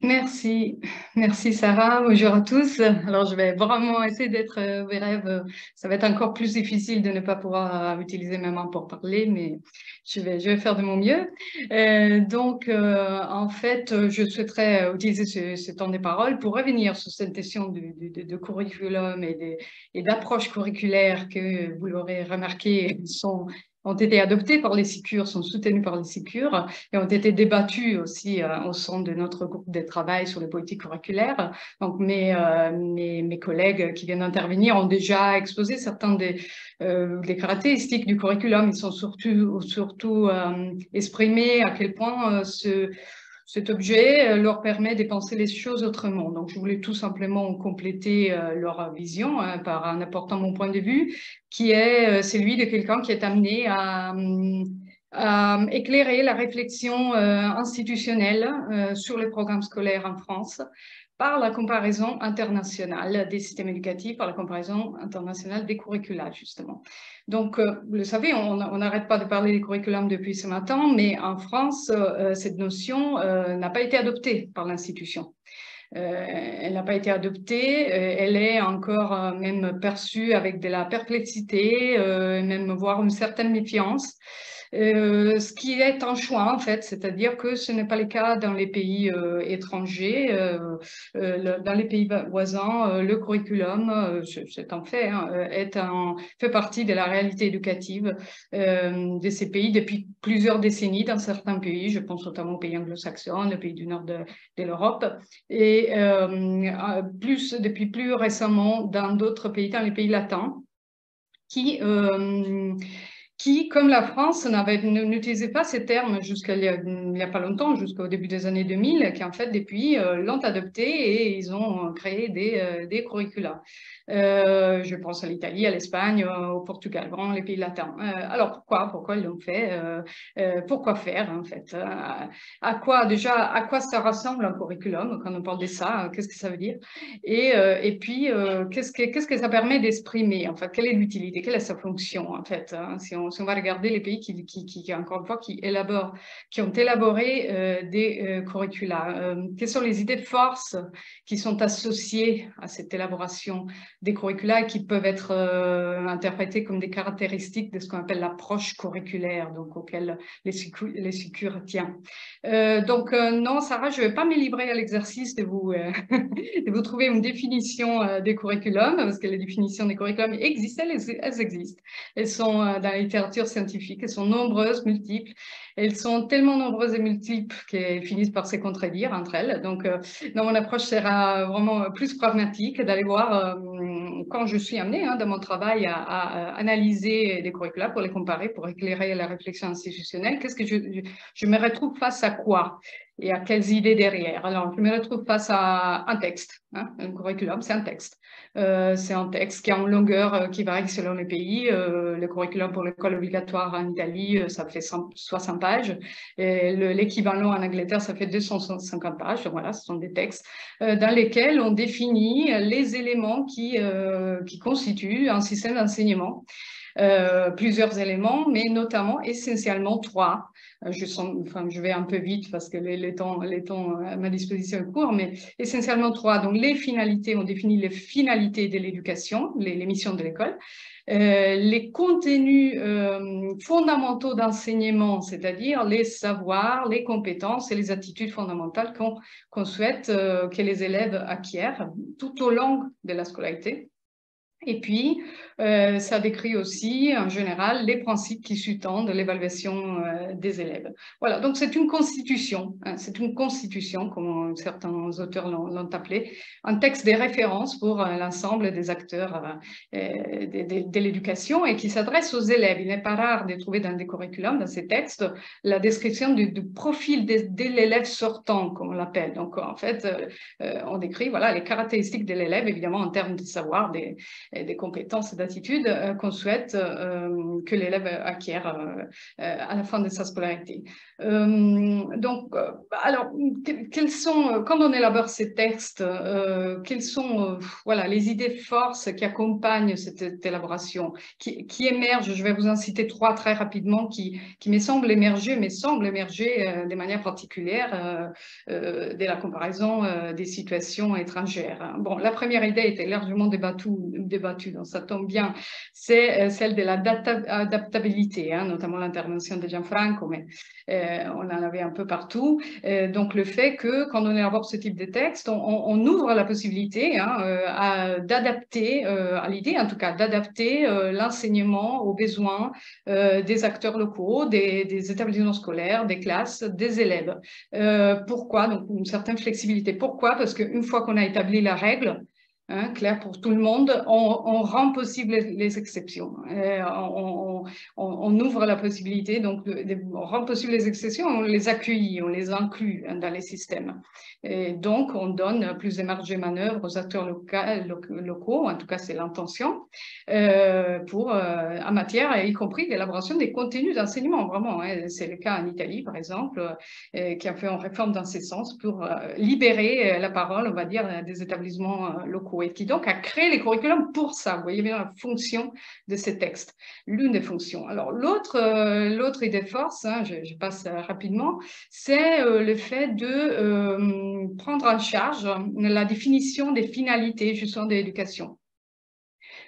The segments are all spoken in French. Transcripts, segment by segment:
Merci Sarah, bonjour à tous. Alors je vais vraiment essayer d'être brève. Ça va être encore plus difficile de ne pas pouvoir utiliser mes mains pour parler, mais je vais faire de mon mieux. En fait, je souhaiterais utiliser ce temps des paroles pour revenir sur cette question de curriculum et d'approche curriculaire que vous l'aurez remarqué ont été adoptés par les SICUR, sont soutenus par les SICUR et ont été débattus aussi au sein de notre groupe de travail sur les politiques curriculaires. Donc, mes collègues qui viennent d'intervenir ont déjà exposé certaines des caractéristiques du curriculum. Ils sont surtout exprimés à quel point cet objet leur permet de penser les choses autrement. Donc, je voulais tout simplement compléter leur vision par en apportant mon point de vue, qui est celui de quelqu'un qui est amené à éclairer la réflexion institutionnelle sur les programmes scolaires en France par la comparaison internationale des systèmes éducatifs, par la comparaison internationale des curricula, justement. Donc, vous le savez, on n'arrête pas de parler des curriculums depuis ce matin, mais en France, cette notion n'a pas été adoptée par l'institution. Elle n'a pas été adoptée, elle est encore même perçue avec de la perplexité, même voire une certaine méfiance. Ce qui est un choix en fait, c'est-à-dire que ce n'est pas le cas dans les pays étrangers, dans les pays voisins, le curriculum, c'est un fait, hein, fait partie de la réalité éducative de ces pays depuis plusieurs décennies dans certains pays, je pense notamment aux pays anglo-saxons, aux pays du nord de l'Europe, et depuis plus récemment dans d'autres pays, dans les pays latins, qui, euh, qui, comme la France, n'utilisait pas ces termes jusqu'à il y a pas longtemps, jusqu'au début des années 2000, qui en fait depuis l'ont adopté et ils ont créé des curricula. Je pense à l'Italie, à l'Espagne, au Portugal, vraiment les pays latins. Alors pourquoi ils l'ont fait pourquoi faire en fait à quoi ça ressemble un curriculum quand on parle de ça, qu'est-ce que ça veut dire et puis qu'est-ce que ça permet d'exprimer en fait, quelle est l'utilité, quelle est sa fonction en fait, hein, si on va regarder les pays encore une fois qui ont élaboré des curricula, quelles sont les idées forces qui sont associées à cette élaboration des curricula et qui peuvent être interprétées comme des caractéristiques de ce qu'on appelle l'approche curriculaire, donc auquel les SICUR tient. Non, Sarah, je ne vais pas me livrer à l'exercice de vous trouver une définition des curriculums, parce que les définitions des curriculums existent, elles existent. Elles sont dans la littérature scientifique, elles sont nombreuses, multiples. Elles sont tellement nombreuses et multiples qu'elles finissent par se contredire entre elles. Donc, mon approche sera vraiment plus pragmatique, d'aller voir quand je suis amenée dans mon travail à analyser des curricula pour les comparer, pour éclairer la réflexion institutionnelle. Qu'est-ce que je me retrouve face à quoi et à quelles idées derrière? Alors, je me retrouve face à un texte. Un curriculum, c'est un texte. C'est un texte qui a une longueur qui varie selon les pays. Le curriculum pour l'école obligatoire en Italie, ça fait 60 pages. L'équivalent en Angleterre, ça fait 250 pages. Donc, voilà, ce sont des textes dans lesquels on définit les éléments qui constituent un système d'enseignement. Plusieurs éléments, mais notamment essentiellement trois. Je vais un peu vite parce que les temps à ma disposition est court, mais essentiellement trois. Donc, les finalités, on définit les finalités de l'éducation, les missions de l'école. Les contenus fondamentaux d'enseignement, c'est-à-dire les savoirs, les compétences et les attitudes fondamentales qu'on souhaite que les élèves acquièrent tout au long de la scolarité. Et puis, ça décrit aussi, en général, les principes qui sous-tendent l'évaluation des élèves. Voilà, donc c'est une constitution, comme certains auteurs l'ont appelé, un texte de référence pour l'ensemble des acteurs de l'éducation et qui s'adresse aux élèves. Il n'est pas rare de trouver dans des curriculums, dans ces textes, la description du profil de l'élève sortant, comme on l'appelle. Donc, en fait, on décrit voilà, les caractéristiques de l'élève, évidemment, en termes de savoir, des compétences et d'attitudes qu'on souhaite que l'élève acquiert à la fin de sa scolarité. Alors, quand on élabore ces textes, quelles sont voilà, les idées forces qui accompagnent cette élaboration, qui émergent? Je vais vous en citer trois très rapidement qui me semblent émerger, de manière particulière dès la comparaison des situations étrangères. Bon, la première idée était largement débattue, donc ça tombe bien, c'est celle de l'adaptabilité, notamment l'intervention de Gianfranco, mais on en avait un peu partout. Donc le fait que quand on élabore ce type de texte, on ouvre la possibilité d'adapter, à l'idée en tout cas, d'adapter l'enseignement aux besoins des acteurs locaux, des établissements scolaires, des classes, des élèves. Pourquoi? Donc une certaine flexibilité. Pourquoi? Parce qu'une fois qu'on a établi la règle, clair pour tout le monde, on rend possible les exceptions. On ouvre la possibilité, donc on rend possible les exceptions, on les accueille, on les inclut dans les systèmes. Et donc, on donne plus de marge de manœuvre aux acteurs locaux, en tout cas c'est l'intention, en matière, y compris d'élaboration des contenus d'enseignement, vraiment. C'est le cas en Italie, par exemple, qui a fait une réforme dans ce sens pour libérer la parole, on va dire, des établissements locaux et qui donc a créé les curriculums pour ça. Vous voyez bien la fonction de ces textes, l'une des fonctions. Alors l'autre idée force, je passe rapidement, c'est le fait de prendre en charge la définition des finalités justement de l'éducation.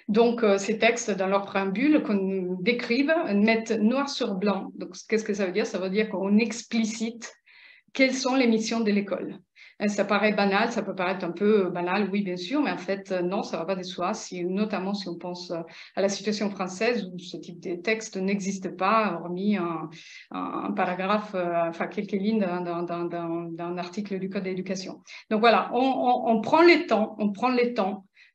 Donc, ces textes, dans leur préambule, qu'on décrive, mettent noir sur blanc. Donc, qu'est-ce que ça veut dire? Ça veut dire qu'on explicite quelles sont les missions de l'école. Ça paraît banal, ça peut paraître un peu banal, oui, bien sûr, mais en fait, non, ça ne va pas de soi, notamment si on pense à la situation française où ce type de texte n'existe pas, hormis un paragraphe, enfin quelques lignes d'un article du Code de l'éducation. Donc voilà, on prend les temps,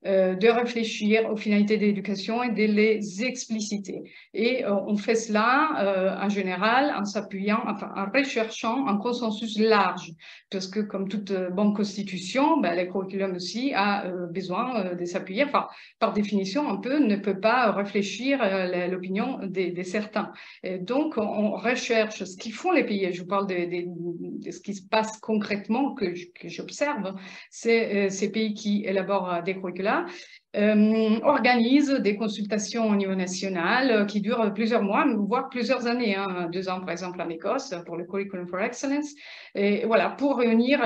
de réfléchir aux finalités de l'éducation et de les expliciter. Et on fait cela en général en s'appuyant, enfin en recherchant un consensus large, parce que comme toute bonne constitution, ben, le curriculum aussi a besoin de s'appuyer, enfin par définition un peu ne peut pas réfléchir l'opinion des certains. Et donc on recherche ce qu'ils font les pays, je vous parle de ce qui se passe concrètement que j'observe, c'est ces pays qui élaborent des curricula organisent des consultations au niveau national qui durent plusieurs mois, voire plusieurs années, 2 ans par exemple en Écosse pour le Curriculum for Excellence, et voilà, pour réunir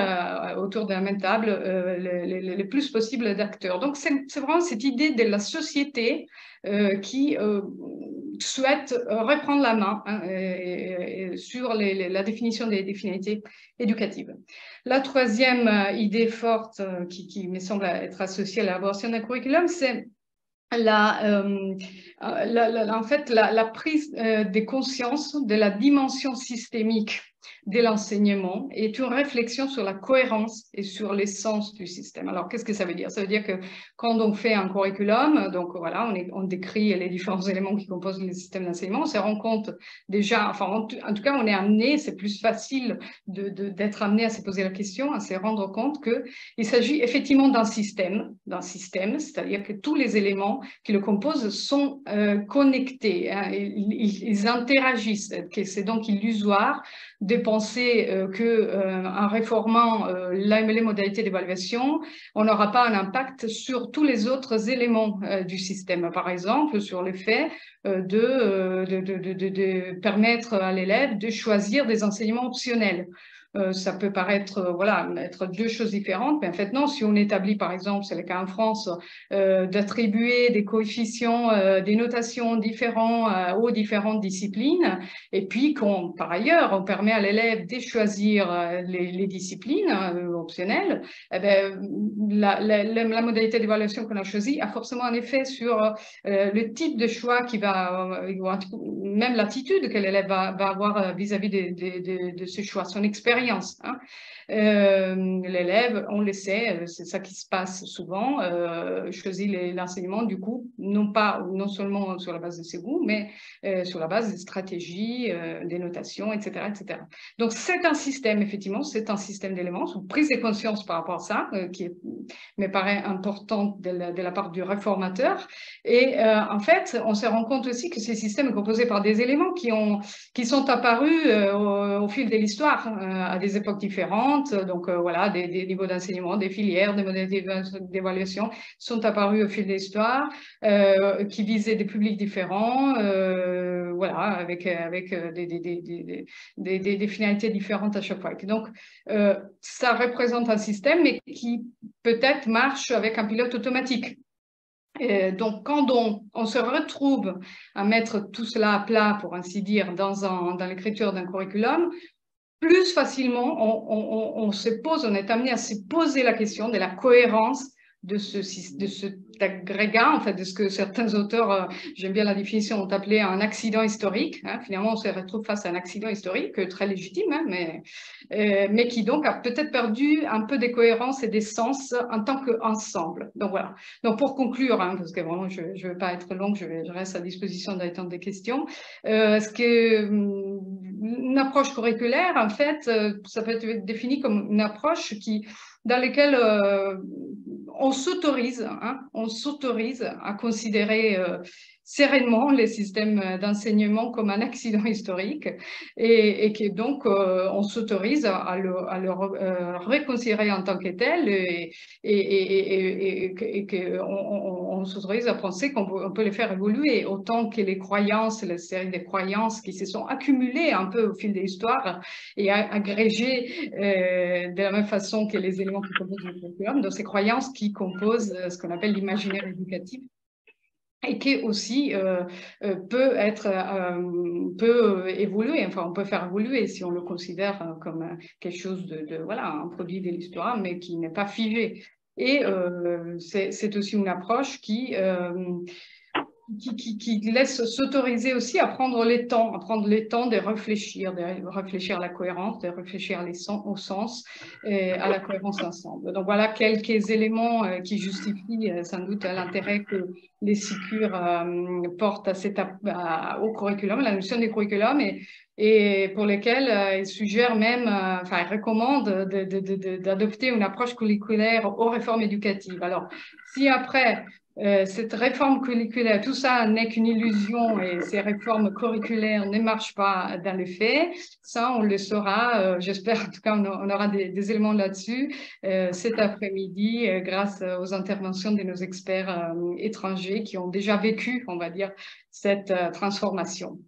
autour de la même table le plus possible d'acteurs. Donc c'est vraiment cette idée de la société qui souhaite reprendre la main sur la définition des finalités éducatives. La troisième idée forte qui me semble être associée à l'élaboration d'un curriculum, c'est en fait, la prise de conscience de la dimension systémique de l'enseignement est une réflexion sur la cohérence et sur l'essence du système. Alors, qu'est-ce que ça veut dire? Ça veut dire que quand on fait un curriculum, donc voilà, on décrit les différents éléments qui composent le système d'enseignement, on se rend compte déjà, enfin, en tout cas, on est amené, c'est plus facile d'être amené à se poser la question, à se rendre compte qu'il s'agit effectivement d'un système, c'est-à-dire que tous les éléments qui le composent sont connectés, ils interagissent, c'est donc illusoire de penser qu'en réformant les modalités d'évaluation, on n'aura pas un impact sur tous les autres éléments du système. Par exemple, sur le fait de permettre à l'élève de choisir des enseignements optionnels. Ça peut paraître, voilà, être deux choses différentes, mais en fait, non. Si on établit, par exemple, c'est le cas en France, d'attribuer des coefficients, des notations différents aux différentes disciplines, et puis par ailleurs, on permet à l'élève de choisir les disciplines optionnelles, eh bien, la modalité d'évaluation qu'on a choisie a forcément un effet sur le type de choix même l'attitude que l'élève va avoir vis-à-vis de ce choix, son expérience. L'élève, on le sait, c'est ça qui se passe souvent, choisit l'enseignement du coup, non seulement sur la base de ses goûts, mais sur la base des stratégies, des notations, etc., etc. Donc c'est un système, effectivement, c'est un système d'éléments sous prise de conscience par rapport à ça, qui me paraît importante de la part du réformateur. Et en fait, on se rend compte aussi que ces systèmes sont composés par des éléments qui sont apparus au fil de l'histoire, à des époques différentes. Donc voilà, des niveaux d'enseignement, des filières, des modalités d'évaluation sont apparus au fil de l'histoire, qui visaient des publics différents, voilà, avec des finalités différentes à chaque fois. Et donc, ça représente un système, mais qui peut-être marche avec un pilote automatique. Donc, quand on se retrouve à mettre tout cela à plat, pour ainsi dire, dans l'écriture d'un curriculum, plus facilement, on se pose, on est amené à se poser la question de la cohérence de cet agrégat, en fait, de ce que certains auteurs, j'aime bien la définition, ont appelé un accident historique. Hein. Finalement, on se retrouve face à un accident historique, très légitime, hein, mais qui donc a peut-être perdu un peu des cohérences et des sens en tant qu'ensemble. Donc voilà. Donc pour conclure, hein, parce que vraiment, je ne veux pas être longue, je reste à disposition d'attendre des questions. Une approche curriculaire, en fait, ça peut être défini comme une approche dans laquelle on s'autorise à considérer sereinement les systèmes d'enseignement comme un accident historique et que donc on s'autorise à le reconsidérer en tant que tel et qu'on s'autorise à penser qu'on peut les faire évoluer autant que les croyances, la série de croyances qui se sont accumulées un peu au fil de l'histoire et agrégées de la même façon que les éléments qui composent le curriculum, donc ces croyances qui composent ce qu'on appelle l'imaginaire éducatif et qui aussi peut évoluer, enfin on peut faire évoluer si on le considère comme quelque chose voilà, un produit de l'histoire, mais qui n'est pas figé. Et c'est aussi une approche qui laisse s'autoriser aussi à prendre le temps de réfléchir à la cohérence, de réfléchir au sens et à la cohérence ensemble. Donc voilà quelques éléments qui justifient sans doute l'intérêt que les SICUR portent au curriculum, la notion du curriculum, et pour lesquels ils suggèrent même, enfin ils recommandent d'adopter une approche curriculaire aux réformes éducatives. Alors, si après cette réforme curriculaire, tout ça n'est qu'une illusion et ces réformes curriculaires ne marchent pas dans les faits, ça on le saura, j'espère en tout cas on aura des éléments là-dessus cet après-midi grâce aux interventions de nos experts étrangers qui ont déjà vécu, on va dire, cette transformation.